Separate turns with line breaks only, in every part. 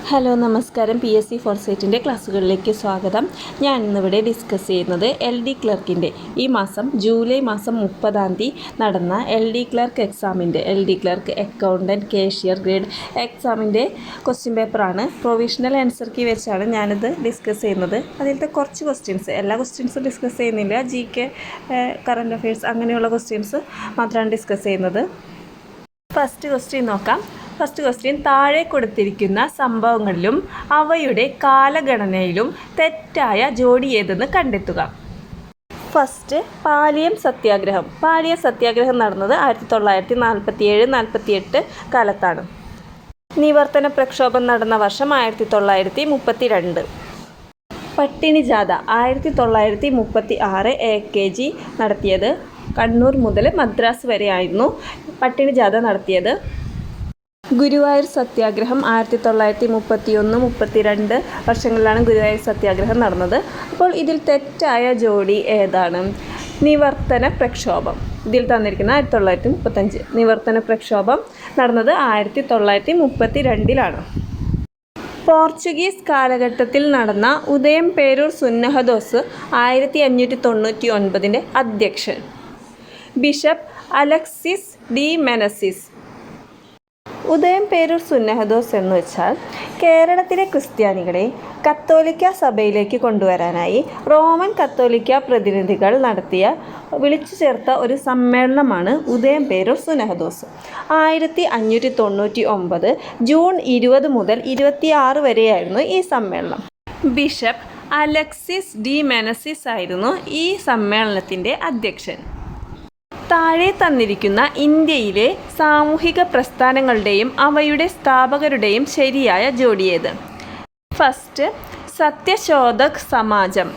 Hello നമസ്കാരം. PSC ഫോർസൈറ്റിൻ്റെ ക്ലാസ്സുകളിലേക്ക് സ്വാഗതം. ഞാൻ ഇന്നിവിടെ ഡിസ്കസ് ചെയ്യുന്നത് LD ക്ലർക്കിൻ്റെ ഈ മാസം ജൂലൈ മാസം 30 നടന്ന LD ക്ലർക്ക് എക്സാമിൻ്റെ LD clerk accountant cashier grade എക്സാമിൻ്റെ ക്വസ്റ്റ്യൻ പേപ്പറാണ്. പ്രൊവിഷണൽ ആൻസർ കീ വെച്ചാണ് ഞാനിത് ഡിസ്കസ് ചെയ്യുന്നത്. അതിലത്തെ കുറച്ച് ക്വസ്റ്റ്യൻസ്, എല്ലാ ക്വസ്റ്റ്യൻസും ഡിസ്കസ് ചെയ്യുന്നില്ല. GK, കറണ്ട് അഫെയർസ് അങ്ങനെയുള്ള ക്വസ്റ്റ്യൻസ് മാത്രമാണ് ഡിസ്കസ് ചെയ്യുന്നത്. ഫസ്റ്റ് ക്വസ്റ്റ്യൻ നോക്കാം. ഫസ്റ്റ് ക്വസ്റ്റ്യൻ, താഴെ കൊടുത്തിരിക്കുന്ന സംഭവങ്ങളിലും അവയുടെ കാലഗണനയിലും തെറ്റായ ജോഡി ഏതെന്ന് കണ്ടെത്തുക. ഫസ്റ്റ്, പാലിയം സത്യാഗ്രഹം. പാലിയം സത്യാഗ്രഹം നടന്നത് 1947-48 കാലത്താണ്. നിവർത്തന പ്രക്ഷോഭം നടന്ന വർഷം 1932. പട്ടിണി ജാഥ 1936 AKG നടത്തിയത്. കണ്ണൂർ മുതൽ മദ്രാസ് വരെ ആയിരുന്നു പട്ടിണി ജാഥ നടത്തിയത്. ഗുരുവായൂർ സത്യാഗ്രഹം 1931-32 വർഷങ്ങളിലാണ് ഗുരുവായൂർ സത്യാഗ്രഹം നടന്നത്. അപ്പോൾ ഇതിൽ തെറ്റായ ജോഡി ഏതാണ്? നിവർത്തന പ്രക്ഷോഭം. ഇതിൽ തന്നിരിക്കുന്ന 1935. നിവർത്തന പ്രക്ഷോഭം നടന്നത് 1932. പോർച്ചുഗീസ് കാലഘട്ടത്തിൽ നടന്ന ഉദയംപേരൂർ സുന്നഹദോസ് 1599 അധ്യക്ഷൻ bishop Alexis de Menezes. Udayamperoor സുന്നഹദോസ് എന്ന് വെച്ചാൽ കേരളത്തിലെ ക്രിസ്ത്യാനികളെ കത്തോലിക്ക സഭയിലേക്ക് കൊണ്ടുവരാനായി റോമൻ കത്തോലിക്ക പ്രതിനിധികൾ വിളിച്ചു ചേർത്ത ഒരു സമ്മേളനമാണ് ഉദയംപേരൂർ സുന്നഹദോസ്. 1599 ജൂൺ 20 മുതൽ 26 വരെയായിരുന്നു ഈ സമ്മേളനം. ബിഷപ്പ് അലക്സിസ് ഡി മെനസിസ് ആയിരുന്നു ഈ സമ്മേളനത്തിൻ്റെ അധ്യക്ഷൻ. താഴെ തന്നിരിക്കുന്ന ഇന്ത്യയിലെ സാമൂഹിക പ്രസ്ഥാനങ്ങളുടെയും അവയുടെ സ്ഥാപകരുടെയും ശരിയായ ജോഡിയേത്? ഫസ്റ്റ്, സത്യശോധക് സമാജം,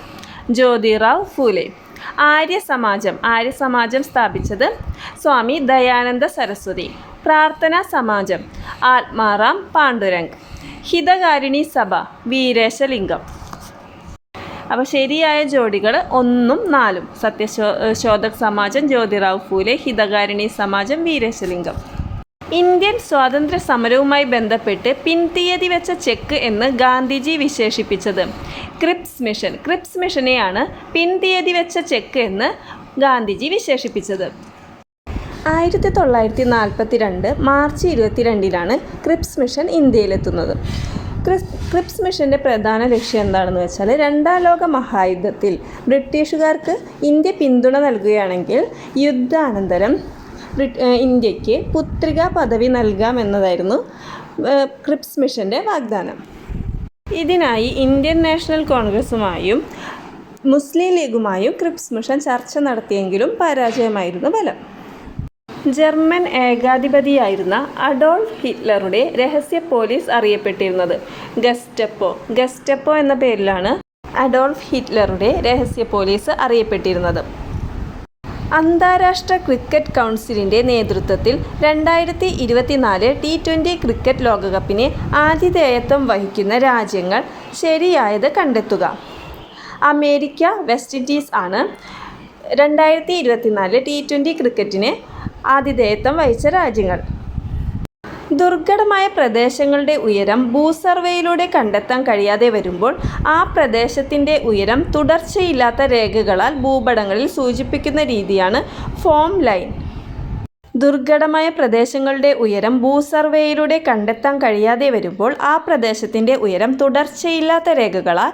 ജ്യോതിറാവ് ഫൂലെ. ആര്യസമാജം സ്ഥാപിച്ചത് സ്വാമി ദയാനന്ദ സരസ്വതി. പ്രാർത്ഥനാ സമാജം ആത്മാറാം പാണ്ഡുരംഗ്. ഹിതകാരിണി സഭ വീരേശലിംഗം. അപ്പോൾ ശരിയായ ജോഡികൾ 1ഉം 4ഉം. സത്യശോധക് സമാജം, ജ്യോതിറാവ് ഫൂലെ, ഹിതകാരിണി സമാജം, വീരേശലിംഗം. ഇന്ത്യൻ സ്വാതന്ത്ര്യ സമരവുമായി ബന്ധപ്പെട്ട് പിൻതീയതി വെച്ച ചെക്ക് എന്ന് ഗാന്ധിജി വിശേഷിപ്പിച്ചത്? Cripps mission. ക്രിപ്സ് മിഷനെയാണ് പിൻതീയതി വെച്ച ചെക്ക് എന്ന് ഗാന്ധിജി വിശേഷിപ്പിച്ചത്. 1942 മാർച്ച് 22 ക്രിപ്സ് മിഷൻ ഇന്ത്യയിലെത്തുന്നത്. ക്രിപ്സ് മിഷൻ്റെ പ്രധാന ലക്ഷ്യം എന്താണെന്ന് വെച്ചാൽ, 2ാം ലോക മഹായുദ്ധത്തിൽ ബ്രിട്ടീഷുകാർക്ക് ഇന്ത്യ പിന്തുണ നൽകുകയാണെങ്കിൽ യുദ്ധാനന്തരം ഇന്ത്യക്ക് പുത്രികാ പദവി നൽകാമെന്നതായിരുന്നു ക്രിപ്സ് മിഷൻ്റെ വാഗ്ദാനം. ഇതിനായി ഇന്ത്യൻ നാഷണൽ കോൺഗ്രസുമായും മുസ്ലിം ലീഗുമായും ക്രിപ്സ് മിഷൻ ചർച്ച നടത്തിയെങ്കിലും പരാജയമായിരുന്നു ഫലം. ജർമ്മൻ ഏകാധിപതിയായിരുന്ന അഡോൾഫ് ഹിറ്റ്ലറുടെ രഹസ്യ പോലീസ് അറിയപ്പെട്ടിരുന്നത് ഗസ്റ്റപ്പോ എന്ന പേരിലാണ് അഡോൾഫ് ഹിറ്റ്ലറുടെ രഹസ്യ പോലീസ് അറിയപ്പെട്ടിരുന്നത്. അന്താരാഷ്ട്ര ക്രിക്കറ്റ് കൗൺസിലിൻ്റെ നേതൃത്വത്തിൽ 2024 T20 ക്രിക്കറ്റ് ലോകകപ്പിന് ആതിഥേയത്വം വഹിക്കുന്ന രാജ്യങ്ങൾ ശരിയായത് കണ്ടെത്തുക. അമേരിക്ക, വെസ്റ്റ് ഇൻഡീസ് ആണ് 2024 T20 ക്രിക്കറ്റിന് ആതിഥേയത്വം വഹിച്ച രാജ്യങ്ങൾ. ദുർഘടമായ പ്രദേശങ്ങളുടെ ഉയരം ഭൂസർവേയിലൂടെ കണ്ടെത്താൻ കഴിയാതെ വരുമ്പോൾ ആ പ്രദേശത്തിൻ്റെ ഉയരം തുടർച്ചയില്ലാത്ത രേഖകളാൽ ഭൂപടങ്ങളിൽ സൂചിപ്പിക്കുന്ന രീതിയാണ് ഫോം ലൈൻ. ദുർഘടമായ പ്രദേശങ്ങളുടെ ഉയരം ഭൂസർവേയിലൂടെ കണ്ടെത്താൻ കഴിയാതെ വരുമ്പോൾ ആ പ്രദേശത്തിൻ്റെ ഉയരം തുടർച്ചയില്ലാത്ത രേഖകളാൽ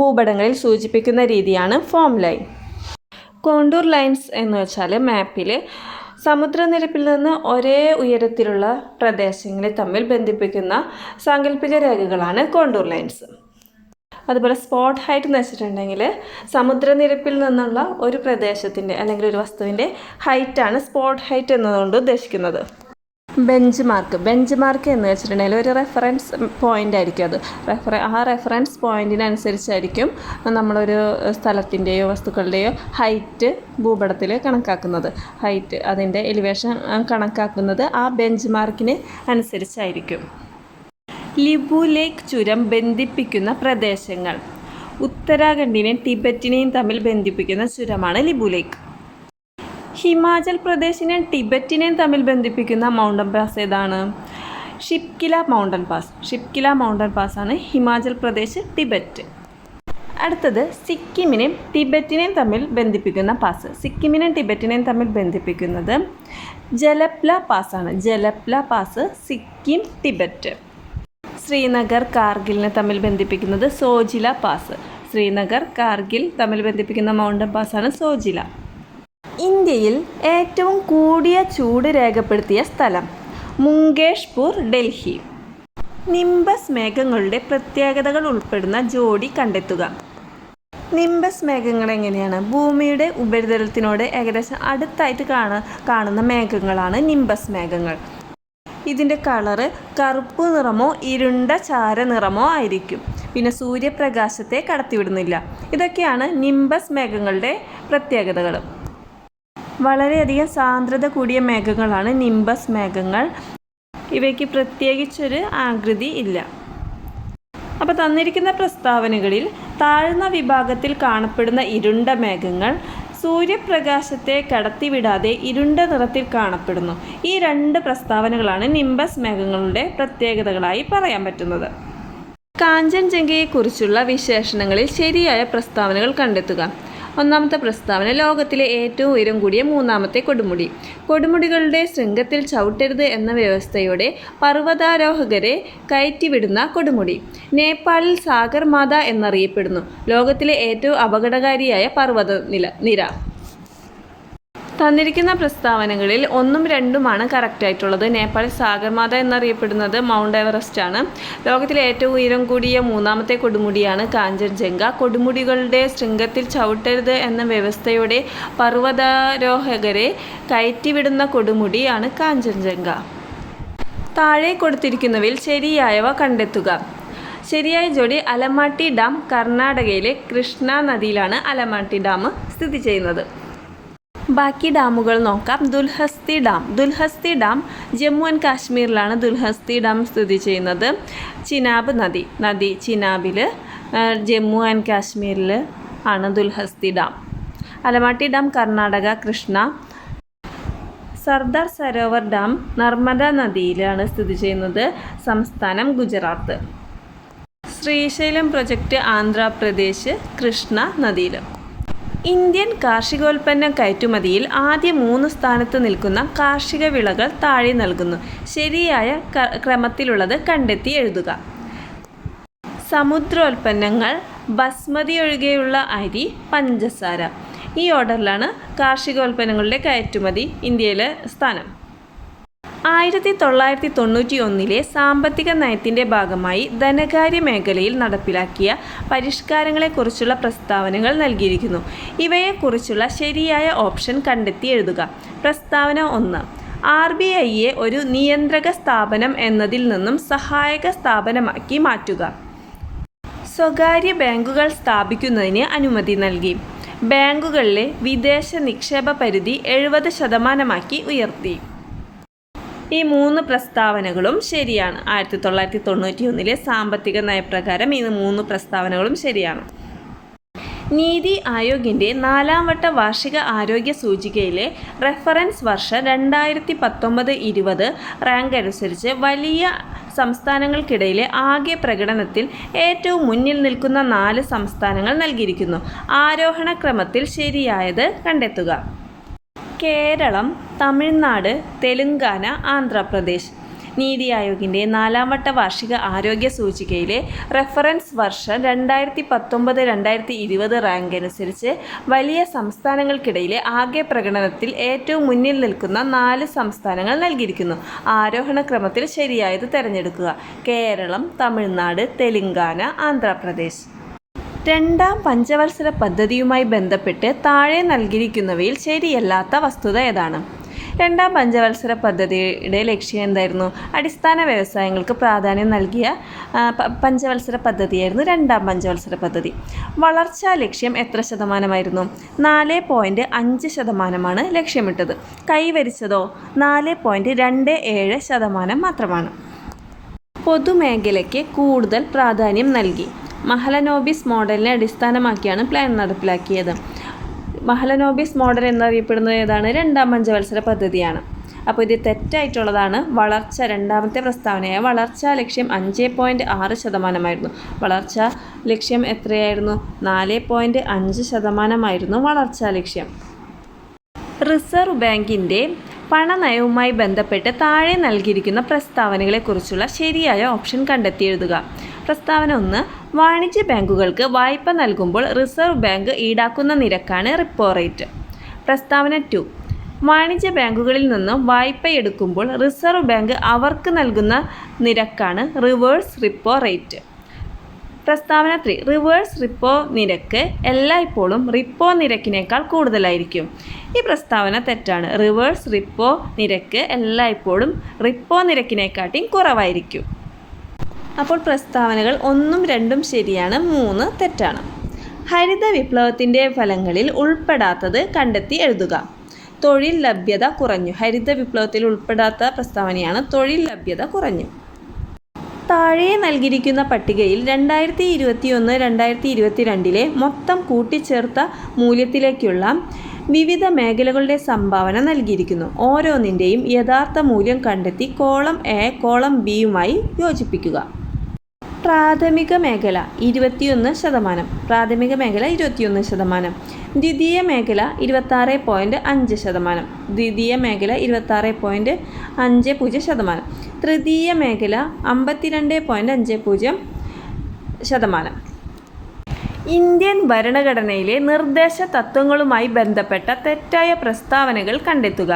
ഭൂപടങ്ങളിൽ സൂചിപ്പിക്കുന്ന രീതിയാണ് ഫോം ലൈൻ. കോണ്ടൂർ ലൈൻസ് എന്ന് വെച്ചാൽ മാപ്പിൽ സമുദ്രനിരപ്പിൽ നിന്ന് ഒരേ ഉയരത്തിലുള്ള പ്രദേശങ്ങളെ തമ്മിൽ ബന്ധിപ്പിക്കുന്ന സാങ്കല്പിക രേഖകളാണ് കോണ്ടൂർ ലൈൻസ്. അതുപോലെ സ്പോട്ട് ഹൈറ്റ് എന്ന് വെച്ചിട്ടുണ്ടെങ്കിൽ സമുദ്രനിരപ്പിൽ നിന്നുള്ള ഒരു പ്രദേശത്തിൻ്റെ അല്ലെങ്കിൽ ഒരു വസ്തുവിൻ്റെ ഹൈറ്റാണ് സ്പോട്ട് ഹൈറ്റ് എന്നതുകൊണ്ട് ഉദ്ദേശിക്കുന്നത്. ബെഞ്ച് മാർക്ക് എന്ന് വെച്ചിട്ടുണ്ടെങ്കിൽ ഒരു റെഫറൻസ് പോയിൻ്റ് ആയിരിക്കും. അത് ആ റെഫറൻസ് പോയിൻറ്റിനനുസരിച്ചായിരിക്കും നമ്മളൊരു സ്ഥലത്തിൻ്റെയോ വസ്തുക്കളുടെയോ ഹൈറ്റ് ഭൂപടത്തിൽ കണക്കാക്കുന്നത്. ഹൈറ്റ്, അതിൻ്റെ എലിവേഷൻ കണക്കാക്കുന്നത് ആ ബെഞ്ച് മാർക്കിന് അനുസരിച്ചായിരിക്കും. ലിബു ലേക്ക് ചുരം ബന്ധിപ്പിക്കുന്ന പ്രദേശങ്ങൾ. ഉത്തരാഖണ്ഡിനെയും ടിബറ്റിനെയും തമ്മിൽ ബന്ധിപ്പിക്കുന്ന ചുരമാണ് ലിബു ലേക്ക്. ഹിമാചൽ പ്രദേശിനെയും ടിബറ്റിനെയും തമ്മിൽ ബന്ധിപ്പിക്കുന്ന മൗണ്ടൻ പാസ് ഏതാണ്? Shipkila mountain pass. Shipkila mountain പാസ്സാണ് ഹിമാചൽ പ്രദേശ്, ടിബറ്റ്. അടുത്തത് സിക്കിമിനെയും ടിബറ്റിനെയും തമ്മിൽ ബന്ധിപ്പിക്കുന്ന പാസ്. സിക്കിമിനെയും ടിബറ്റിനെയും തമ്മിൽ ബന്ധിപ്പിക്കുന്നത് ജലപ്ല പാസ്സാണ്. ജലപ്ല പാസ്, സിക്കിം, ടിബറ്റ്. ശ്രീനഗർ കാർഗിലിനെ തമ്മിൽ ബന്ധിപ്പിക്കുന്നത് സോജില പാസ്. ശ്രീനഗർ കാർഗിൽ തമ്മിൽ ബന്ധിപ്പിക്കുന്ന മൗണ്ടൻ പാസ്സാണ് സോജില. ഇന്ത്യയിൽ ഏറ്റവും കൂടിയ ചൂട് രേഖപ്പെടുത്തിയ സ്ഥലം മുങ്കേഷ്പൂർ, ഡൽഹി. നിംബസ് മേഘങ്ങളുടെ പ്രത്യേകതകൾ ഉൾപ്പെടുന്ന ജോഡി കണ്ടെത്തുക. നിംബസ് മേഘങ്ങൾ എങ്ങനെയാണ്? ഭൂമിയുടെ ഉപരിതലത്തിനോട് ഏകദേശം അടുത്തായിട്ട് കാണുന്ന മേഘങ്ങളാണ് നിംബസ് മേഘങ്ങൾ. ഇതിൻ്റെ കളറ് കറുപ്പ് നിറമോ ഇരുണ്ട ചാര നിറമോ ആയിരിക്കും. പിന്നെ സൂര്യപ്രകാശത്തെ കടത്തിവിടുന്നില്ല. ഇതൊക്കെയാണ് നിംബസ് മേഘങ്ങളുടെ പ്രത്യേകതകൾ. വളരെയധികം സാന്ദ്രത കൂടിയ മേഘങ്ങളാണ് നിംബസ് മേഘങ്ങൾ. ഇവയ്ക്ക് പ്രത്യേകിച്ചൊരു ആകൃതി ഇല്ല. അപ്പോൾ തന്നിരിക്കുന്ന പ്രസ്താവനകളിൽ താഴ്ന്ന വിഭാഗത്തിൽ കാണപ്പെടുന്ന ഇരുണ്ട മേഘങ്ങൾ സൂര്യപ്രകാശത്തെ കടത്തിവിടാതെ ഇരുണ്ട നിറത്തിൽ കാണപ്പെടുന്നു. ഈ രണ്ട് പ്രസ്താവനകളാണ് നിംബസ് മേഘങ്ങളുടെ പ്രത്യേകതകളായി പറയാൻ പറ്റുന്നത്. കാഞ്ചൻജംഗയെക്കുറിച്ചുള്ള വിശേഷണങ്ങളിൽ ശരിയായ പ്രസ്താവനകൾ കണ്ടെത്തുക. ഒന്നാമത്തെ പ്രസ്താവന, ലോകത്തിലെ ഏറ്റവും ഉയരം കൂടിയ മൂന്നാമത്തെ കൊടുമുടി. കൊടുമുടികളുടെ ശൃംഖത്തിൽ ചവിട്ടരുത് എന്ന വ്യവസ്ഥയോടെ പർവ്വതാരോഹകരെ കയറ്റിവിടുന്ന കൊടുമുടി. നേപ്പാളിൽ സാഗർമാത എന്നറിയപ്പെടുന്നു. ലോകത്തിലെ ഏറ്റവും അപകടകാരിയായ പർവ്വത നിര. തന്നിരിക്കുന്ന പ്രസ്താവനകളിൽ 1ഉം 2ഉമാണ് കറക്റ്റായിട്ടുള്ളത്. നേപ്പാളിൽ സാഗർമാത എന്നറിയപ്പെടുന്നത് മൗണ്ട് എവറസ്റ്റ് ആണ്. ലോകത്തിലെ ഏറ്റവും ഉയരം കൂടിയ മൂന്നാമത്തെ കൊടുമുടിയാണ് കാഞ്ചൻജംഗ. കൊടുമുടികളുടെ ശൃംഖത്തിൽ ചവിട്ടരുത് എന്ന വ്യവസ്ഥയോടെ പർവ്വതാരോഹകരെ കയറ്റിവിടുന്ന കൊടുമുടിയാണ് കാഞ്ചൻജംഗ. താഴെ കൊടുത്തിരിക്കുന്നവയിൽ ശരിയായവ കണ്ടെത്തുക. ശരിയായ ജോഡി അലമാട്ടി ഡാം. കർണാടകയിലെ കൃഷ്ണ നദിയിലാണ് അലമാട്ടി ഡാം സ്ഥിതി ചെയ്യുന്നത്. ബാക്കി ഡാമുകൾ നോക്കാം. Dulhasti dam. Dulhasti dam Jammu and കാശ്മീരിലാണ് ദുൽഹസ്തി ഡാം സ്ഥിതി ചെയ്യുന്നത്. ചിനാബ് നദി ചിനാബിൽ ജമ്മു ആൻഡ് കാശ്മീരിൽ ആണ് Dulhasti dam. Almatti dam Karnataka, Krishna. Sardar Sarovar dam Narmada നദിയിലാണ് സ്ഥിതി ചെയ്യുന്നത്. സംസ്ഥാനം ഗുജറാത്ത്. ശ്രീശൈലം പ്രൊജക്റ്റ് ആന്ധ്രാപ്രദേശ്, കൃഷ്ണ നദിയിൽ. ഇന്ത്യൻ കാർഷികോൽപ്പന്ന കയറ്റുമതിയിൽ ആദ്യ 3 സ്ഥാനത്ത് നിൽക്കുന്ന കാർഷിക വിളകൾ താഴെ നൽകുന്നു. ശരിയായ ക്രമത്തിലുള്ളത് കണ്ടെത്തി എഴുതുക. സമുദ്രോൽപ്പന്നങ്ങൾ, ബസ്മതി ഒഴികെയുള്ള അരി, പഞ്ചസാര. ഈ ഓർഡറിലാണ് കാർഷികോൽപ്പന്നങ്ങളുടെ കയറ്റുമതി ഇന്ത്യയിലെ സ്ഥാനം. 1991 സാമ്പത്തിക നയത്തിൻ്റെ ഭാഗമായി ധനകാര്യ മേഖലയിൽ നടപ്പിലാക്കിയ പരിഷ്കാരങ്ങളെക്കുറിച്ചുള്ള പ്രസ്താവനകൾ നൽകിയിരിക്കുന്നു. ഇവയെക്കുറിച്ചുള്ള ശരിയായ ഓപ്ഷൻ കണ്ടെത്തി എഴുതുക. പ്രസ്താവന 1, RBIയെ ഒരു നിയന്ത്രക സ്ഥാപനം എന്നതിൽ നിന്നും സഹായക സ്ഥാപനമാക്കി മാറ്റുക. സ്വകാര്യ ബാങ്കുകൾ സ്ഥാപിക്കുന്നതിന് അനുമതി നൽകി. ബാങ്കുകളിലെ വിദേശ നിക്ഷേപ പരിധി 70% ഉയർത്തി. ഈ 3 പ്രസ്താവനകളും ശരിയാണ്. 1991 സാമ്പത്തിക നയപ്രകാരം ഈ 3 പ്രസ്താവനകളും ശരിയാണ്. നീതി ആയോഗിൻ്റെ 4ാം വട്ട വാർഷിക ആരോഗ്യ സൂചികയിലെ റെഫറൻസ് വർഷം 2019-20 റാങ്ക് അനുസരിച്ച് വലിയ സംസ്ഥാനങ്ങൾക്കിടയിലെ ആകെ പ്രകടനത്തിൽ ഏറ്റവും മുന്നിൽ നിൽക്കുന്ന 4 സംസ്ഥാനങ്ങൾ നൽകിയിരിക്കുന്നു. ആരോഹണ ക്രമത്തിൽ ശരിയായത് കണ്ടെത്തുക. കേരളം, തമിഴ്നാട്, തെലുങ്കാന, ആന്ധ്രാപ്രദേശ്. നീതി ആയോഗിൻ്റെ 4ാം വട്ട വാർഷിക ആരോഗ്യ സൂചികയിലെ റെഫറൻസ് വർഷം 2019-20 റാങ്ക് അനുസരിച്ച് വലിയ സംസ്ഥാനങ്ങൾക്കിടയിലെ ആകെ പ്രകടനത്തിൽ ഏറ്റവും മുന്നിൽ നിൽക്കുന്ന 4 സംസ്ഥാനങ്ങൾ നൽകിയിരിക്കുന്നു. ആരോഹണ ക്രമത്തിൽ ശരിയായത് തിരഞ്ഞെടുക്കുക. കേരളം, തമിഴ്നാട്, തെലുങ്കാന, ആന്ധ്രാപ്രദേശ്. 2ാം പഞ്ചവത്സര പദ്ധതിയുമായി ബന്ധപ്പെട്ട് താഴെ നൽകിയിരിക്കുന്നവയിൽ ശരിയല്ലാത്ത വസ്തുത ഏതാണ്? 2ാം പഞ്ചവത്സര പദ്ധതിയുടെ ലക്ഷ്യം എന്തായിരുന്നു? അടിസ്ഥാന വ്യവസായങ്ങൾക്ക് പ്രാധാന്യം നൽകിയ പഞ്ചവത്സര പദ്ധതിയായിരുന്നു 2ാം പഞ്ചവത്സര പദ്ധതി. വളർച്ചാ ലക്ഷ്യം എത്ര ശതമാനമായിരുന്നു? 4.5% ലക്ഷ്യമിട്ടത്. കൈവരിച്ചതോ 4.27% മാത്രമാണ്. പൊതുമേഖലയ്ക്ക് കൂടുതൽ പ്രാധാന്യം നൽകി. മഹലനോബിസ് മോഡലിനെ അടിസ്ഥാനമാക്കിയാണ് പ്ലാൻ നടപ്പിലാക്കിയത്. മഹലനോബിസ് മോഡൽ എന്നറിയപ്പെടുന്നത് ഏതാണ്? 2ാം പഞ്ചവത്സര പദ്ധതിയാണ്. അപ്പോൾ ഇത് തെറ്റായിട്ടുള്ളതാണ്. വളർച്ച രണ്ടാമത്തെ പ്രസ്താവനയായ വളർച്ചാ ലക്ഷ്യം 5.6% വളർച്ചാ ലക്ഷ്യം എത്രയായിരുന്നു? 4.5% വളർച്ചാ ലക്ഷ്യം. റിസർവ് ബാങ്കിൻ്റെ പണനയവുമായി ബന്ധപ്പെട്ട് താഴെ നൽകിയിരിക്കുന്ന പ്രസ്താവനകളെക്കുറിച്ചുള്ള ശരിയായ ഓപ്ഷൻ കണ്ടെത്തി എഴുതുക. പ്രസ്താവന 1. വാണിജ്യ ബാങ്കുകൾക്ക് വായ്പ നൽകുമ്പോൾ റിസർവ് ബാങ്ക് ഈടാക്കുന്ന നിരക്കാണ് റിപ്പോ റേറ്റ്. പ്രസ്താവന 2. വാണിജ്യ ബാങ്കുകളിൽ നിന്നും വായ്പയെടുക്കുമ്പോൾ റിസർവ് ബാങ്ക് അവർക്ക് നൽകുന്ന നിരക്കാണ് റിവേഴ്സ് റിപ്പോ റേറ്റ്. പ്രസ്താവന 3. റിവേഴ്സ് റിപ്പോ നിരക്ക് എല്ലായ്പ്പോഴും റിപ്പോ നിരക്കിനേക്കാൾ കൂടുതലായിരിക്കും. ഈ പ്രസ്താവന തെറ്റാണ്. റിവേഴ്സ് റിപ്പോ നിരക്ക് എല്ലായ്പ്പോഴും റിപ്പോ നിരക്കിനെക്കാട്ടിയും കുറവായിരിക്കും. അപ്പോൾ പ്രസ്താവനകൾ 1ഉം 2ഉം ശരിയാണ്, 3 തെറ്റാണ്. ഹരിത വിപ്ലവത്തിൻ്റെ ഫലങ്ങളിൽ ഉൾപ്പെടാത്തത് കണ്ടെത്തി എഴുതുക. തൊഴിൽ ലഭ്യത കുറഞ്ഞു. ഹരിത വിപ്ലവത്തിൽ ഉൾപ്പെടാത്ത പ്രസ്താവനയാണ് തൊഴിൽ ലഭ്യത കുറഞ്ഞു. താഴെ നൽകിയിരിക്കുന്ന പട്ടികയിൽ 2021-2022 മൊത്തം കൂട്ടിച്ചേർത്ത മൂല്യത്തിലേക്കുള്ള വിവിധ മേഖലകളുടെ സംഭാവന നൽകിയിരിക്കുന്നു. ഓരോന്നിൻ്റെയും യഥാർത്ഥ മൂല്യം കണ്ടെത്തി കോളം എ കോളം ബിയുമായി യോജിപ്പിക്കുക. പ്രാഥമിക മേഖല 21%. പ്രാഥമിക മേഖല 21%. ദ്വിതീയ മേഖല 26.5%. ദ്വിതീയ മേഖല 26.50%. തൃതീയ മേഖല 52.50%. ഇന്ത്യൻ ഭരണഘടനയിലെ നിർദ്ദേശ തത്വങ്ങളുമായി ബന്ധപ്പെട്ട തെറ്റായ പ്രസ്താവനകൾ കണ്ടെത്തുക.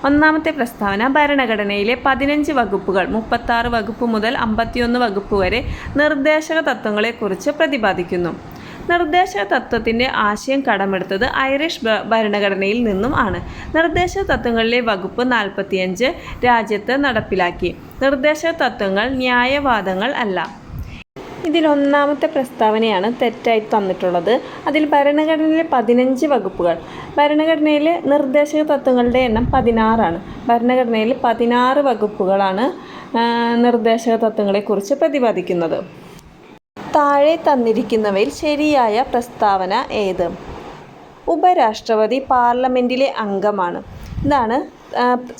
ഒന്നാമത്തെ പ്രസ്താവന ഭരണഘടനയിലെ 15 വകുപ്പുകൾ 36 വകുപ്പ് മുതൽ 51 വകുപ്പ് വരെ നിർദ്ദേശക തത്വങ്ങളെക്കുറിച്ച് പ്രതിപാദിക്കുന്നു. നിർദ്ദേശക തത്വത്തിൻ്റെ ആശയം കടമെടുത്തത് ഐറിഷ് ഭരണഘടനയിൽ നിന്നും ആണ്. നിർദ്ദേശക തത്വങ്ങളിലെ വകുപ്പ് 45 രാജ്യത്ത് നടപ്പിലാക്കി. നിർദ്ദേശക തത്വങ്ങൾ ന്യായവാദങ്ങൾ അല്ല. ഇതിൽ ഒന്നാമത്തെ പ്രസ്താവനയാണ് തെറ്റായി തന്നിട്ടുള്ളത്. അതിൽ ഭരണഘടനയിലെ 15 വകുപ്പുകൾ, ഭരണഘടനയിലെ നിർദ്ദേശക തത്വങ്ങളുടെ എണ്ണം 16 ഭരണഘടനയിൽ 16 വകുപ്പുകളാണ് നിർദ്ദേശക തത്വങ്ങളെക്കുറിച്ച് പ്രതിപാദിക്കുന്നത്. താഴെ തന്നിരിക്കുന്നവയിൽ ശരിയായ പ്രസ്താവന ഏത്? ഉപരാഷ്ട്രപതി പാർലമെൻറ്റിലെ അംഗമാണ്. ഇതാണ്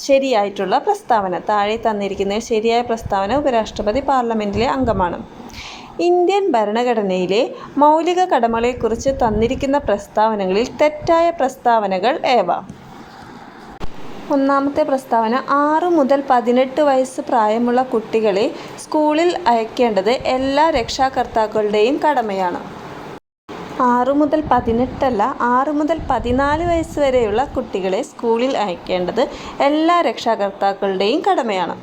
ശരിയായിട്ടുള്ള പ്രസ്താവന. താഴെ തന്നിരിക്കുന്ന ശരിയായ പ്രസ്താവന ഉപരാഷ്ട്രപതി പാർലമെൻറ്റിലെ അംഗമാണ്. ഇന്ത്യൻ ഭരണഘടനയിലെ മൗലിക കടമകളെക്കുറിച്ച് തന്നിരിക്കുന്ന പ്രസ്താവനകളിൽ തെറ്റായ പ്രസ്താവനകൾ ഏവ? ഒന്നാമത്തെ പ്രസ്താവന 6 മുതൽ 18 വയസ്സ് പ്രായമുള്ള കുട്ടികളെ സ്കൂളിൽ അയക്കേണ്ടത് എല്ലാ രക്ഷാകർത്താക്കളുടെയും കടമയാണ്. 6 മുതൽ 18 അല്ല, 6 മുതൽ 14 വയസ്സ് വരെയുള്ള കുട്ടികളെ സ്കൂളിൽ അയക്കേണ്ടത് എല്ലാ രക്ഷാകർത്താക്കളുടെയും കടമയാണ്.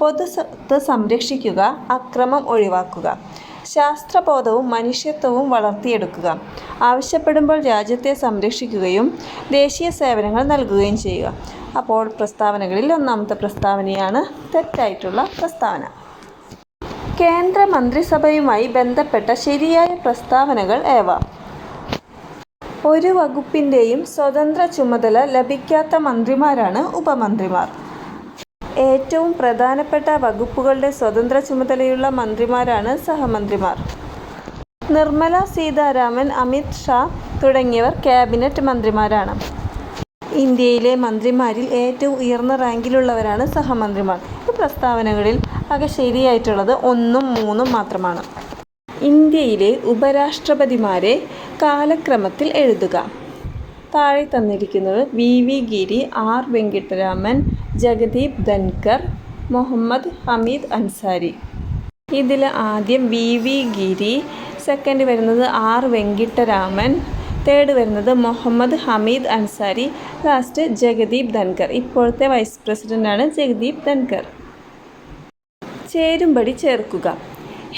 പൊതുസ്വത്ത് സംരക്ഷിക്കുക, അക്രമം ഒഴിവാക്കുക, ശാസ്ത്രബോധവും മനുഷ്യത്വവും വളർത്തിയെടുക്കുക, ആവശ്യപ്പെടുമ്പോൾ രാജ്യത്തെ സംരക്ഷിക്കുകയും ദേശീയ സേവനങ്ങൾ നൽകുകയും ചെയ്യുക. അപ്പോൾ പ്രസ്താവനകളിൽ ഒന്നാമത്തെ പ്രസ്താവനയാണ് തെറ്റായിട്ടുള്ള പ്രസ്താവന. കേന്ദ്ര മന്ത്രിസഭയുമായി ബന്ധപ്പെട്ട ശരിയായ പ്രസ്താവനകൾ ഏവ? ഒരു വകുപ്പിൻ്റെയും സ്വതന്ത്ര ചുമതല ലഭിക്കാത്ത മന്ത്രിമാരാണ് ഉപമന്ത്രിമാർ. ഏറ്റവും പ്രധാനപ്പെട്ട വകുപ്പുകളുടെ സ്വതന്ത്ര ചുമതലയുള്ള മന്ത്രിമാരാണ് സഹമന്ത്രിമാർ. നിർമ്മല സീതാരാമൻ, അമിത് ഷാ തുടങ്ങിയവർ ക്യാബിനറ്റ് മന്ത്രിമാരാണ്. ഇന്ത്യയിലെ മന്ത്രിമാരിൽ ഏറ്റവും ഉയർന്ന റാങ്കിലുള്ളവരാണ് സഹമന്ത്രിമാർ. ഈ പ്രസ്താവനകളിൽ ആകെ ശരിയായിട്ടുള്ളത് 1ഉം 3ഉം മാത്രമാണ്. ഇന്ത്യയിലെ ഉപരാഷ്ട്രപതിമാരെ കാലക്രമത്തിൽ എഴുതുക. താഴെ തന്നിരിക്കുന്നത് വി ഗിരി, ആർ വെങ്കിട്ടരാമൻ, ജഗദീപ് ധൻകർ, മുഹമ്മദ് ഹമീദ് അൻസാരി. ഇതിൽ ആദ്യം വി ഗിരി, സെക്കൻഡ് വരുന്നത് ആർ വെങ്കിട്ടരാമൻ, തേർഡ് വരുന്നത് മുഹമ്മദ് ഹമീദ് അൻസാരി, ലാസ്റ്റ് ജഗദീപ് ധൻകർ. ഇപ്പോഴത്തെ വൈസ് പ്രസിഡൻ്റാണ് ജഗദീപ് ധൻകർ. ചേരുംപടി ചേർക്കുക.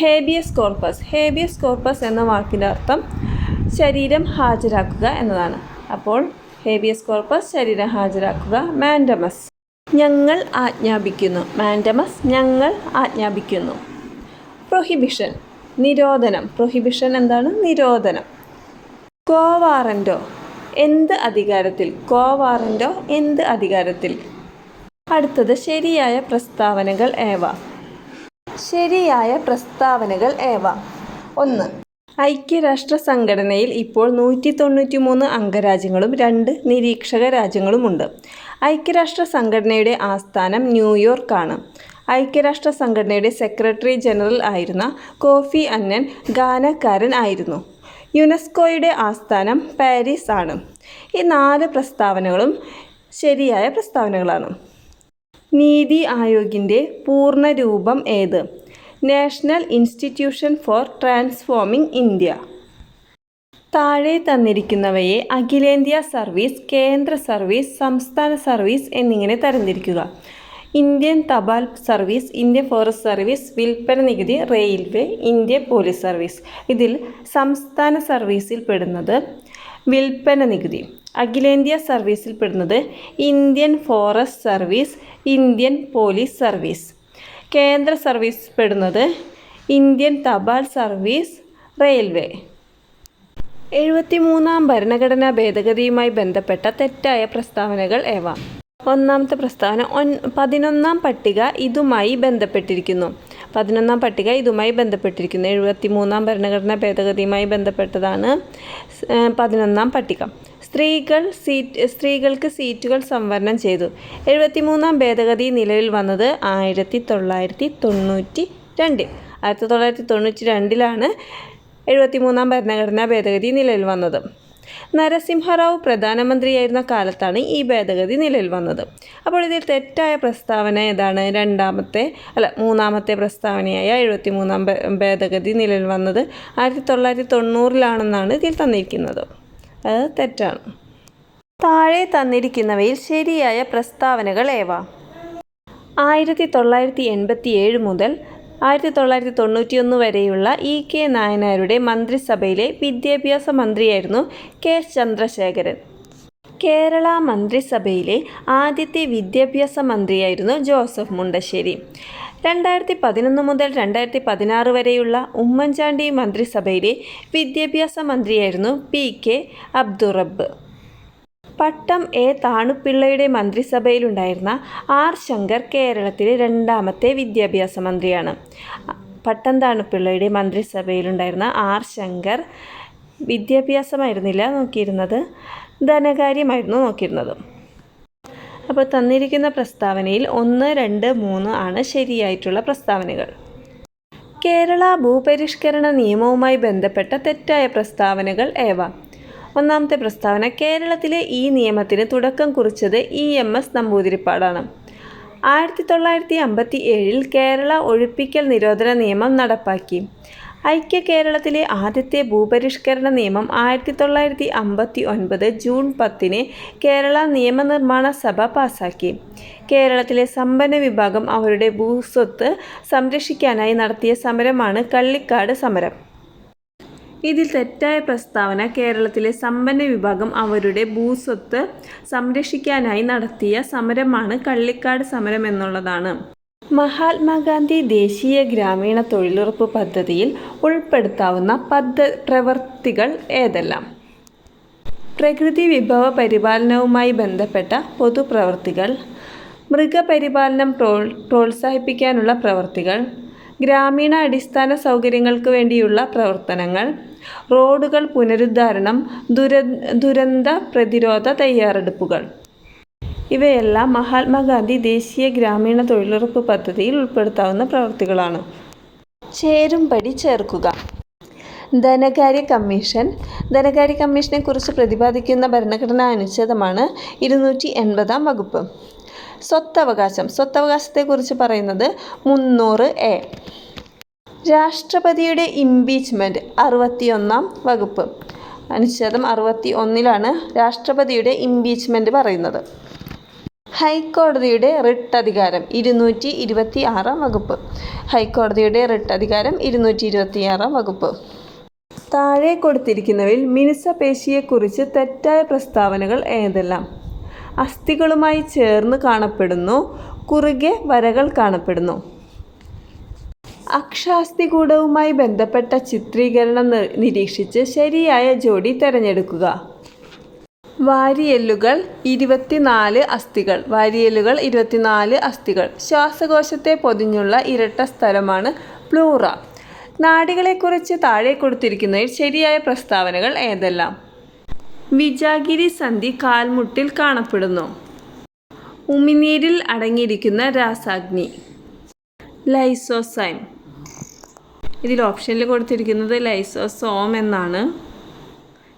Habeas corpus. ഹേബിയസ് കോർപ്പസ് എന്ന വാക്കിൻ്റെ അർത്ഥം ശരീരം ഹാജരാക്കുക എന്നതാണ്. അപ്പോൾ ഹേബിയസ് കോർപ്പസ് ശരീരം ഹാജരാക്കുക. മാൻഡമസ് ഞങ്ങൾ ആജ്ഞാപിക്കുന്നു. മാൻഡമസ് ഞങ്ങൾ ആജ്ഞാപിക്കുന്നു. പ്രൊഹിബിഷൻ നിരോധനം. പ്രൊഹിബിഷൻ എന്താണ്? നിരോധനം. കോ വാറൻറ്റോ എന്ത് അധികാരത്തിൽ? കോ വാറൻറ്റോ എന്ത് അധികാരത്തിൽ? അടുത്തത് ശരിയായ പ്രസ്താവനകൾ ഏവ? ശരിയായ പ്രസ്താവനകൾ ഏവ? 1. ഐക്യരാഷ്ട്ര സംഘടനയിൽ ഇപ്പോൾ 193 അംഗരാജ്യങ്ങളും 2 നിരീക്ഷക രാജ്യങ്ങളുമുണ്ട്. ഐക്യരാഷ്ട്ര സംഘടനയുടെ ആസ്ഥാനം ന്യൂയോർക്കാണ്. ഐക്യരാഷ്ട്ര സംഘടനയുടെ സെക്രട്ടറി ജനറൽ ആയിരുന്ന കോഫി അന്നൻ ഗാനക്കാരൻ ആയിരുന്നു. യുനെസ്കോയുടെ ആസ്ഥാനം പാരീസ് ആണ്. ഈ 4 പ്രസ്താവനകളും ശരിയായ പ്രസ്താവനകളാണ്. നീതി ആയോഗിൻ്റെ പൂർണ്ണരൂപം ഏത്? National institution for transforming India. താഴെ തന്നിരിക്കുന്നവയെ അഖിലേന്ത്യാ സർവീസ്, കേന്ദ്ര സർവീസ്, സംസ്ഥാന സർവീസ് എന്നിങ്ങനെ തരംതിരിക്കുക. ഇന്ത്യൻ തപാൽ സർവീസ്, ഇന്ത്യൻ ഫോറസ്റ്റ് സർവീസ്, വിൽപ്പന നികുതി, റെയിൽവേ, ഇന്ത്യൻ പോലീസ് സർവീസ്. ഇതിൽ സംസ്ഥാന സർവീസിൽ പെടുന്നത് വിൽപ്പന നികുതി. അഖിലേന്ത്യാ സർവീസിൽ പെടുന്നത് Indian forest service, Indian police service. കേന്ദ്ര സർവീസ് പെടുന്നത് ഇന്ത്യൻ തപാൽ സർവീസ്, റെയിൽവേ. 73ാം ഭരണഘടനാ ഭേദഗതിയുമായി ബന്ധപ്പെട്ട തെറ്റായ പ്രസ്താവനകൾ ഏവ? ഒന്നാമത്തെ പ്രസ്താവന 11ാം പട്ടിക ഇതുമായി ബന്ധപ്പെട്ടിരിക്കുന്നു. 11ാം പട്ടിക ഇതുമായി ബന്ധപ്പെട്ടിരിക്കുന്നു. 73ാം ഭരണഘടനാ ഭേദഗതിയുമായി ബന്ധപ്പെട്ടതാണ് 11ാം പട്ടിക. സ്ത്രീകൾക്ക് സീറ്റുകൾ സംവരണം ചെയ്തു. 73ാം ഭേദഗതി നിലവിൽ വന്നത് 1992. 1992 73ാം ഭരണഘടനാ ഭേദഗതി നിലവിൽ വന്നത്. നരസിംഹറാവു പ്രധാനമന്ത്രിയായിരുന്ന കാലത്താണ് ഈ ഭേദഗതി നിലവിൽ വന്നത്. അപ്പോൾ ഇതിൽ തെറ്റായ പ്രസ്താവന ഏതാണ്? മൂന്നാമത്തെ പ്രസ്താവനയായ 73ാം ഭേദഗതി നിലവിൽ വന്നത് 1990 ഇതിൽ തന്നിരിക്കുന്നത്. അത് തെറ്റാണ്. താഴെ തന്നിരിക്കുന്നവയിൽ ശരിയായ പ്രസ്താവനകൾ ഏവ? 1987 മുതൽ 1991 വരെയുള്ള EK നായനാരുടെ മന്ത്രിസഭയിലെ വിദ്യാഭ്യാസ മന്ത്രിയായിരുന്നു K. ചന്ദ്രശേഖരൻ. കേരള മന്ത്രിസഭയിലെ ആദ്യത്തെ വിദ്യാഭ്യാസ മന്ത്രിയായിരുന്നു ജോസഫ് മുണ്ടശ്ശേരി. 2011 മുതൽ 2016 വരെയുള്ള ഉമ്മൻചാണ്ടി മന്ത്രിസഭയിലെ വിദ്യാഭ്യാസ മന്ത്രിയായിരുന്നു PK Abdurabb. Pattom A. താണുപിള്ളയുടെ മന്ത്രിസഭയിലുണ്ടായിരുന്ന R. Shankar കേരളത്തിലെ 2ാമത്തെ വിദ്യാഭ്യാസ മന്ത്രിയാണ്. പട്ടം താണുപിള്ളയുടെ മന്ത്രിസഭയിലുണ്ടായിരുന്ന R. ശങ്കർ വിദ്യാഭ്യാസമായിരുന്നില്ല നോക്കിയിരുന്നത്, ധനകാര്യമായിരുന്നു നോക്കിയിരുന്നത്. അപ്പോൾ തന്നിരിക്കുന്ന പ്രസ്താവനയിൽ 1, 2, 3 ആണ് ശരിയായിട്ടുള്ള പ്രസ്താവനകൾ. കേരള ഭൂപരിഷ്കരണ നിയമവുമായി ബന്ധപ്പെട്ട തെറ്റായ പ്രസ്താവനകൾ ഏവ? ഒന്നാമത്തെ പ്രസ്താവന കേരളത്തിലെ ഈ നിയമത്തിന് തുടക്കം കുറിച്ചത് EMS നമ്പൂതിരിപ്പാടാണ്. 1957 കേരള ഒഴിപ്പിക്കൽ നിരോധന നിയമം നടപ്പാക്കി. ഐക്യ കേരളത്തിലെ ആദ്യത്തെ ഭൂപരിഷ്കരണ നിയമം 1959 ജൂൺ 10 കേരള നിയമനിർമ്മാണ സഭ പാസാക്കി. കേരളത്തിലെ സമ്പന്ന വിഭാഗം അവരുടെ ഭൂസ്വത്ത് സംരക്ഷിക്കാനായി നടത്തിയ സമരമാണ് കള്ളിക്കാട് സമരം. ഇതിൽ തെറ്റായ പ്രസ്താവന കേരളത്തിലെ സമ്പന്ന വിഭാഗം അവരുടെ ഭൂസ്വത്ത് സംരക്ഷിക്കാനായി നടത്തിയ സമരമാണ് കള്ളിക്കാട് സമരം എന്നുള്ളതാണ്. മഹാത്മാഗാന്ധി ദേശീയ ഗ്രാമീണ തൊഴിലുറപ്പ് പദ്ധതിയിൽ ഉൾപ്പെടുത്താവുന്ന പ്രവൃത്തികൾ ഏതെല്ലാം? പ്രകൃതി വിഭവ പരിപാലനവുമായി ബന്ധപ്പെട്ട പൊതുപ്രവൃത്തികൾ, മൃഗപരിപാലനം പ്രോത്സാഹിപ്പിക്കാനുള്ള പ്രവൃത്തികൾ, ഗ്രാമീണ അടിസ്ഥാന സൗകര്യങ്ങൾക്ക് വേണ്ടിയുള്ള പ്രവർത്തനങ്ങൾ, റോഡുകൾ പുനരുദ്ധാരണം, ദുരന്ത പ്രതിരോധ തയ്യാറെടുപ്പുകൾ. ഇവയെല്ലാം മഹാത്മാഗാന്ധി ദേശീയ ഗ്രാമീണ തൊഴിലുറപ്പ് പദ്ധതിയിൽ ഉൾപ്പെടുത്താവുന്ന പ്രവൃത്തികളാണ്. ചേരുംപടി ചേർക്കുക. ധനകാര്യ കമ്മീഷനെ കുറിച്ച് പ്രതിപാദിക്കുന്ന ഭരണഘടനാ അനുച്ഛേദമാണ് 280ാം വകുപ്പ്. സ്വത്തവകാശത്തെക്കുറിച്ച് പറയുന്നത് 300A. രാഷ്ട്രപതിയുടെ ഇംപീച്ച്മെൻറ്റ് 61ാം വകുപ്പ്. അനുച്ഛേദം 61ലാണ് രാഷ്ട്രപതിയുടെ ഇംപീച്ച്മെൻറ്റ് പറയുന്നത്. ഹൈക്കോടതിയുടെ റിട്ട് അധികാരം 226ാം വകുപ്പ്. ഹൈക്കോടതിയുടെ റിട്ട് അധികാരം 226ാം വകുപ്പ്. താഴെ കൊടുത്തിരിക്കുന്നവയിൽ മിനുസപേശിയെക്കുറിച്ച് തെറ്റായ പ്രസ്താവനകൾ ഏതെല്ലാം? അസ്ഥികളുമായി ചേർന്ന് കാണപ്പെടുന്നു, കുറുകെ വരകൾ കാണപ്പെടുന്നു. അക്ഷാസ്ഥികൂടവുമായി ബന്ധപ്പെട്ട ചിത്രീകരണം നിരീക്ഷിച്ച് ശരിയായ ജോഡി തിരഞ്ഞെടുക്കുക. വാരിയെല്ലുകൾ 24 അസ്ഥികൾ. ശ്വാസകോശത്തെ പൊതിഞ്ഞുള്ള ഇരട്ട സ്ഥലമാണ് പ്ലൂറ. നാഡികളെക്കുറിച്ച് താഴെ കൊടുത്തിരിക്കുന്നതിൽ ശരിയായ പ്രസ്താവനകൾ ഏതെല്ലാം? വിജാഗിരി സന്ധി കാൽമുട്ടിൽ കാണപ്പെടുന്നു. ഉമിനീരിൽ അടങ്ങിയിരിക്കുന്ന രാസാഗ്നി ലൈസോസൈം. ഇതിൽ ഓപ്ഷനിൽ കൊടുത്തിരിക്കുന്നത് ലൈസോസോം എന്നാണ്.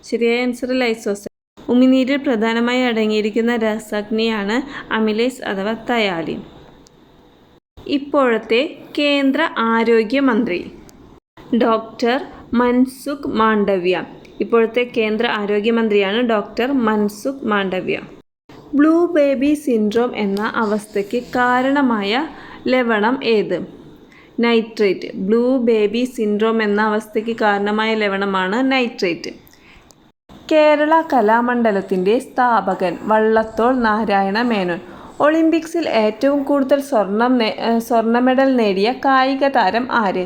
ശരിയായ ആൻസർ ലൈസോസൈം. ഉമിനീരിൽ പ്രധാനമായി അടങ്ങിയിരിക്കുന്ന രാസാഗ്നിയാണ് അമിലേസ് അഥവാ തയാലിൻ. ഇപ്പോഴത്തെ കേന്ദ്ര ആരോഗ്യമന്ത്രി ഡോക്ടർ മൻസുഖ് മാണ്ഡവ്യ. ഇപ്പോഴത്തെ കേന്ദ്ര ആരോഗ്യമന്ത്രിയാണ് doctor Mansukh Mandaviya. Blue baby syndrome എന്ന അവസ്ഥയ്ക്ക് കാരണമായ ലവണം ഏത്? നൈട്രേറ്റ്. ബ്ലൂ ബേബി സിൻഡ്രോം എന്ന അവസ്ഥയ്ക്ക് കാരണമായ ലവണമാണ് നൈട്രേറ്റ്. കേരള കലാമണ്ഡലത്തിൻ്റെ സ്ഥാപകൻ വള്ളത്തോൾ നാരായണ മേനോൻ. ഒളിമ്പിക്സിൽ ഏറ്റവും കൂടുതൽ സ്വർണ്ണ മെഡൽ നേടിയ കായിക താരം ആര്?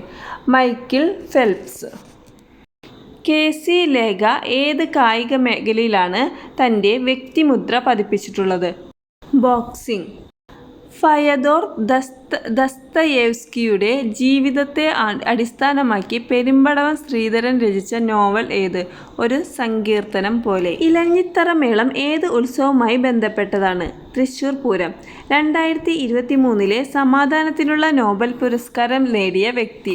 Michael Phelps. കെ.സി. ലേഖ ഏത് കായിക മേഖലയിലാണ് തൻ്റെ വ്യക്തിമുദ്ര പതിപ്പിച്ചിട്ടുള്ളത്? ബോക്സിംഗ്. ഫയദോർ ദസ്തയേവ്സ്കിയുടെ ജീവിതത്തെ അടിസ്ഥാനമാക്കി പെരുമ്പടവം ശ്രീധരൻ രചിച്ച നോവൽ ഏത്? ഒരു സങ്കീർത്തനം പോലെ. ഇലഞ്ഞിത്തറ മേളം ഏത് ഉത്സവവുമായി ബന്ധപ്പെട്ടതാണ്? തൃശ്ശൂർ പൂരം. 2023 സമാധാനത്തിനുള്ള നോബൽ പുരസ്കാരം നേടിയ വ്യക്തി?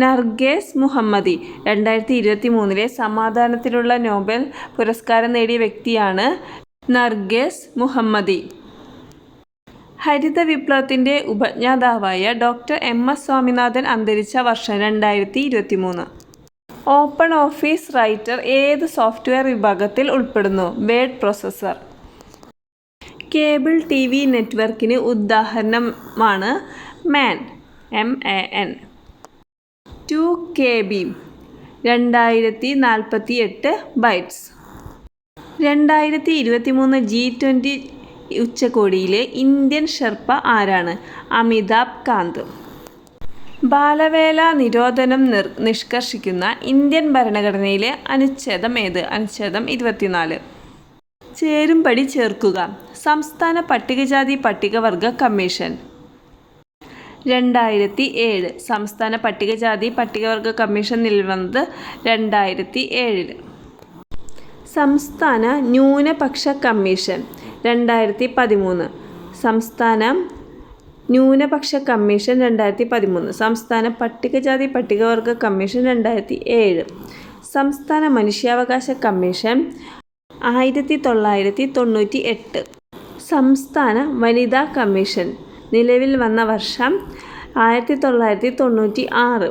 നർഗേസ് മുഹമ്മദി. 2023 സമാധാനത്തിനുള്ള നോബൽ പുരസ്കാരം നേടിയ വ്യക്തിയാണ് നർഗേസ് മുഹമ്മദി. ഹരിത വിപ്ലവത്തിൻ്റെ ഉപജ്ഞാതാവായ ഡോക്ടർ എം.എസ്. സ്വാമിനാഥൻ അന്തരിച്ച വർഷം 2023. ഓപ്പൺ ഓഫീസ് റൈറ്റർ ഏത് സോഫ്റ്റ്വെയർ വിഭാഗത്തിൽ ഉൾപ്പെടുന്നു? Word processor. കേബിൾ TV നെറ്റ്വർക്കിന് ഉദാഹരണമാണ് MAN. 2 KB 2048 bytes. 2023 G20 ഉച്ചകോടിയിലെ ഇന്ത്യൻ ഷെർപ്പ ആരാണ്? അമിതാഭ് കാന്ത്. ബാലവേല നിരോധനം നിഷ്കർഷിക്കുന്ന ഇന്ത്യൻ ഭരണഘടനയിലെ അനുച്ഛേദം ഏത്? അനുച്ഛേദം 24. ചേരുംപടി ചേർക്കുക. സംസ്ഥാന പട്ടികജാതി പട്ടികവർഗ കമ്മീഷൻ. 2007 സംസ്ഥാന പട്ടികജാതി പട്ടികവർഗ കമ്മീഷൻ നിലവിൽ വന്നത് 2007. സംസ്ഥാന ന്യൂനപക്ഷ കമ്മീഷൻ 2013. സംസ്ഥാന ന്യൂനപക്ഷ കമ്മീഷൻ 2013. സംസ്ഥാന പട്ടികജാതി പട്ടികവർഗ കമ്മീഷൻ 2007. സംസ്ഥാന മനുഷ്യാവകാശ കമ്മീഷൻ 1998. സംസ്ഥാന വനിതാ കമ്മീഷൻ നിലവിൽ വന്ന വർഷം 1996.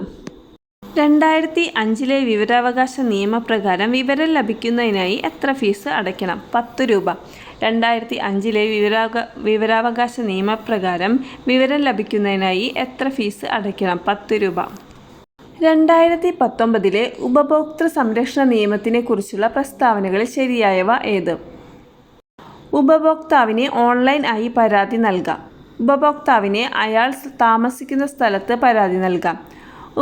2005 വിവരാവകാശ നിയമപ്രകാരം വിവരം ലഭിക്കുന്നതിനായി എത്ര ഫീസ് അടയ്ക്കണം? 10 രൂപ. 2005 വിവരാവകാശ നിയമപ്രകാരം വിവരം ലഭിക്കുന്നതിനായി എത്ര ഫീസ് അടയ്ക്കണം? 10 രൂപ. 2019 ഉപഭോക്തൃ സംരക്ഷണ നിയമത്തിനെ കുറിച്ചുള്ള പ്രസ്താവനകളിൽ ശരിയായവ ഏത്? ഉപഭോക്താവിന് ഓൺലൈൻ ആയി പരാതി നൽകാം. ഉപഭോക്താവിന് അയാൾ താമസിക്കുന്ന സ്ഥലത്ത് പരാതി നൽകാം.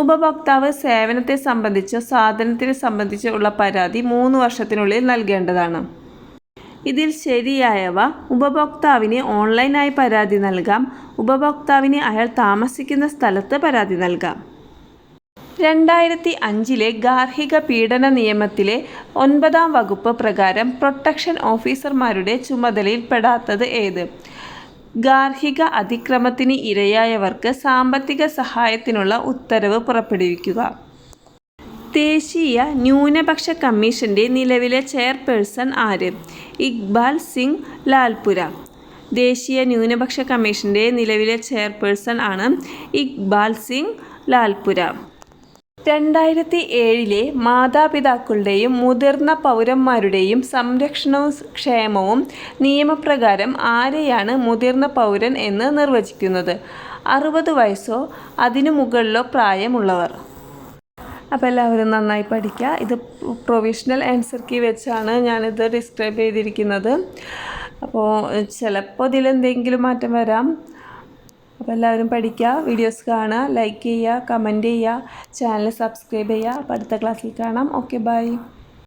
ഉപഭോക്താവ് സേവനത്തെ സംബന്ധിച്ചോ സാധനത്തിനെ സംബന്ധിച്ചോ ഉള്ള പരാതി 3 വർഷത്തിനുള്ളിൽ നൽകേണ്ടതാണ്. ഇതിൽ ശരിയായവ: ഉപഭോക്താവിന് ഓൺലൈനായി പരാതി നൽകാം. ഉപഭോക്താവിന് അയാൾ താമസിക്കുന്ന സ്ഥലത്ത് പരാതി നൽകാം. 2005 ഗാർഹിക പീഡന നിയമത്തിലെ 9-ാം വകുപ്പ് പ്രകാരം പ്രൊട്ടക്ഷൻ ഓഫീസർമാരുടെ ചുമതലയിൽ പെടാത്തത് ഏത്? ഗാർഹിക അതിക്രമത്തിന് ഇരയായവർക്ക് സാമ്പത്തിക സഹായത്തിനുള്ള ഉത്തരവ് പുറപ്പെടുവിക്കുക. ദേശീയ ന്യൂനപക്ഷ കമ്മീഷൻ്റെ നിലവിലെ ചെയർപേഴ്സൺ ആര്? ഇക്ബാൽ സിംഗ് ലാൽപുര. ദേശീയ ന്യൂനപക്ഷ കമ്മീഷൻ്റെ നിലവിലെ ചെയർപേഴ്സൺ ആണ് ഇക്ബാൽ സിംഗ് ലാൽപുര. 2007 മാതാപിതാക്കളുടെയും മുതിർന്ന പൗരന്മാരുടെയും സംരക്ഷണവും ക്ഷേമവും നിയമപ്രകാരം ആരെയാണ് മുതിർന്ന പൗരൻ എന്ന് നിർവചിക്കുന്നത്? 60 വയസ്സോ അതിനു മുകളിലോ പ്രായമുള്ളവർ. അപ്പോൾ എല്ലാവരും നന്നായി പഠിക്കുക. ഇത് പ്രൊവിഷണൽ ആൻസർ കീ വെച്ചാണ് ഞാനിത് ഡിസ്ക്രൈബ് ചെയ്തിരിക്കുന്നത്. അപ്പോൾ ചിലപ്പോൾ ഇതിലെന്തെങ്കിലും മാറ്റം വരാം. അപ്പോൾ എല്ലാവരും പഠിക്കുക, വീഡിയോസ് കാണുക, ലൈക്ക് ചെയ്യുക, കമൻറ്റ് ചെയ്യുക, ചാനൽ സബ്സ്ക്രൈബ് ചെയ്യുക. അപ്പോൾ അടുത്ത ക്ലാസ്സിൽ കാണാം. Okay, by.